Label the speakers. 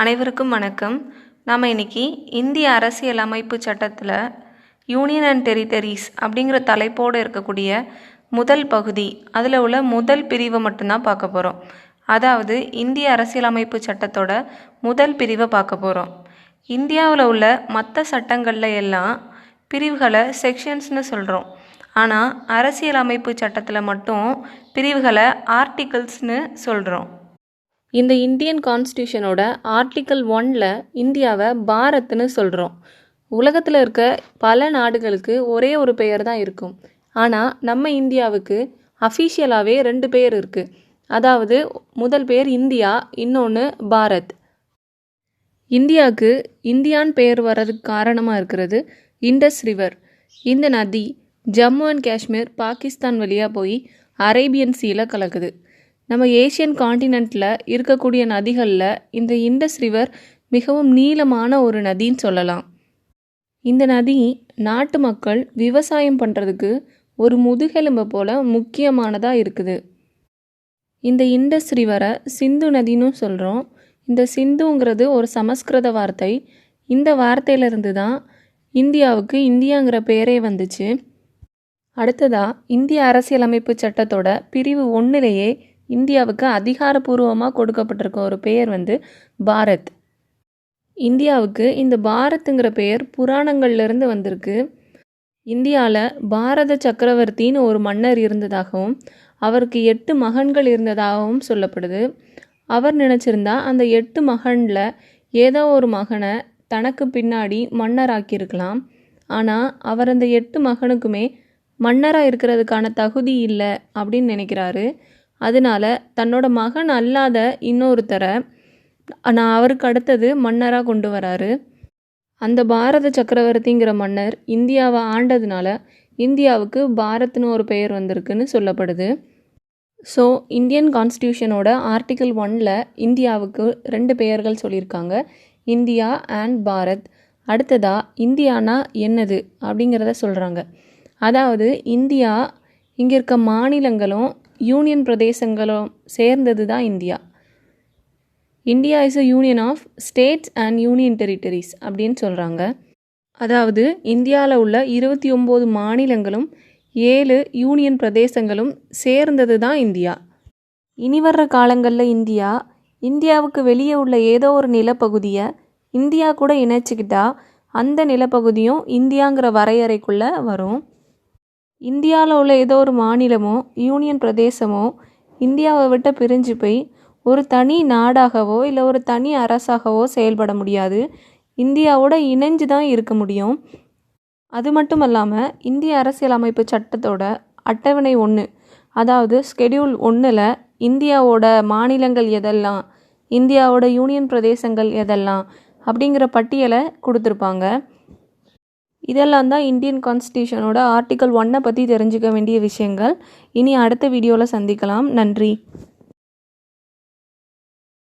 Speaker 1: அனைவருக்கும் வணக்கம். நாம் இன்னைக்கு இந்திய அரசியலமைப்பு சட்டத்தில் யூனியன் அண்ட் டெரிட்டரிஸ் அப்படிங்கிற தலைப்போடு இருக்கக்கூடிய முதல் பகுதி, அதில் உள்ள முதல் பிரிவை மட்டும்தான் பார்க்க போகிறோம். அதாவது இந்திய அரசியலமைப்பு சட்டத்தோட முதல் பிரிவை பார்க்க போகிறோம். இந்தியாவில் உள்ள மற்ற சட்டங்களில் எல்லாம் பிரிவுகளை செக்ஷன்ஸ்னு சொல்கிறோம். ஆனால் அரசியலமைப்பு சட்டத்தில் மட்டும் பிரிவுகளை ஆர்டிகல்ஸ்னு சொல்கிறோம். இந்த இந்தியன் கான்ஸ்டியூஷனோட ஆர்டிக்கல் 1ல் இந்தியாவை பாரத்னு சொல்கிறோம். உலகத்தில் இருக்க பல நாடுகளுக்கு ஒரே ஒரு பெயர் தான் இருக்கும். ஆனால் நம்ம இந்தியாவுக்கு அஃபிஷியலாகவே 2 பெயர் இருக்குது. அதாவது முதல் பேர் இந்தியா, இன்னொன்று பாரத். இந்தியாவுக்கு இந்தியான் பெயர் வர்றதுக்கு காரணமாக இருக்கிறது இண்டஸ் ரிவர். இந்த நதி ஜம்மு அண்ட் காஷ்மீர், பாகிஸ்தான் வழியாக போய் அரேபியன் சீல கலக்குது. நம்ம ஏஷியன் காண்டினென்ட்டில் இருக்கக்கூடிய நதிகளில் இந்த இண்டஸ் ரிவர் மிகவும் நீளமான ஒரு நதின்னு சொல்லலாம். இந்த நதி நாட்டு மக்கள் விவசாயம் பண்ணுறதுக்கு ஒரு முதுகெலும்பு போல் முக்கியமானதாக இருக்குது. இந்த இண்டஸ் ரிவரை சிந்து நதின்னு சொல்கிறோம். இந்த சிந்துங்கிறது ஒரு சமஸ்கிருத வார்த்தை. இந்த வார்த்தையிலிருந்து தான் இந்தியாவுக்கு இந்தியாங்கிற பெயரே வந்துச்சு. அடுத்ததாக இந்திய அரசியலமைப்பு சட்டத்தோட பிரிவு 1லேயே இந்தியாவுக்கு அதிகாரப்பூர்வமாக கொடுக்கப்பட்டிருக்க ஒரு பெயர் பாரத். இந்தியாவுக்கு இந்த பாரத்துங்கிற பெயர் புராணங்கள்லேருந்து வந்திருக்கு. இந்தியாவில் பாரத சக்கரவர்த்தின்னு ஒரு மன்னர் இருந்ததாகவும் அவருக்கு 8 மகன்கள் இருந்ததாகவும் சொல்லப்படுது. அவர் நினச்சிருந்தா அந்த 8 மகனில் ஏதோ ஒரு மகனை தனக்கு பின்னாடி மன்னராக்கியிருக்கலாம். ஆனால் அவர் அந்த 8 மகனுக்குமே மன்னராக இருக்கிறதுக்கான தகுதி இல்லை அப்படின்னு நினைக்கிறாரு. அதனால தன்னோட மகன் அல்லாத இன்னொருத்தரை அவருக்கு அடுத்தது மன்னராக கொண்டு வராரு. அந்த பாரத சக்கரவர்த்திங்கிற மன்னர் இந்தியாவை ஆண்டதுனால இந்தியாவுக்கு பாரத்னு ஒரு பெயர் வந்திருக்குன்னு சொல்லப்படுது. ஸோ இந்தியன் கான்ஸ்டியூஷனோட ஆர்டிக்கல் 1ல் இந்தியாவுக்கு 2 பெயர்கள் சொல்லியிருக்காங்க, இந்தியா அண்ட் பாரத். அடுத்ததாக இந்தியானா என்னது அப்படிங்கிறத சொல்கிறாங்க. அதாவது இந்தியா இங்கே இருக்க மாநிலங்களும் யூனியன் பிரதேசங்களும் சேர்ந்தது தான் India. India is a union of states and union territories அப்படின்னு சொல்கிறாங்க. அதாவது இந்தியாவில் உள்ள 29 மாநிலங்களும் 7 யூனியன் பிரதேசங்களும் சேர்ந்தது தான் இந்தியா. இனி வர்ற காலங்களில் இந்தியாவுக்கு வெளியே உள்ள ஏதோ ஒரு நிலப்பகுதியை இந்தியா கூட இணைச்சிக்கிட்டா அந்த நிலப்பகுதியும் இந்தியாங்கிற வரையறைக்குள்ளே வரும். இந்தியாவில் உள்ள ஏதோ ஒரு மாநிலமோ யூனியன் பிரதேசமோ இந்தியாவை விட்டு பிரிஞ்சு போய் ஒரு தனி நாடாகவோ இல்லை ஒரு தனி அரசாகவோ செயல்பட முடியாது. இந்தியாவோட இணைஞ்சு தான் இருக்க முடியும். அது மட்டும் இல்லாமல் இந்திய அரசியலமைப்பு சட்டத்தோட அட்டவணை 1, அதாவது ஸ்கெடியூல் 1ல் இந்தியாவோட மாநிலங்கள் எதெல்லாம், இந்தியாவோட யூனியன் பிரதேசங்கள் எதெல்லாம் அப்படிங்கிற பட்டியலை கொடுத்துருப்பாங்க. இதெல்லாம் தான் இந்தியன் கான்ஸ்டியூஷனோட ஆர்டிக்கல் 1 பற்றி தெரிஞ்சுக்க வேண்டிய விஷயங்கள். இனி அடுத்த வீடியோவில் சந்திக்கலாம். நன்றி.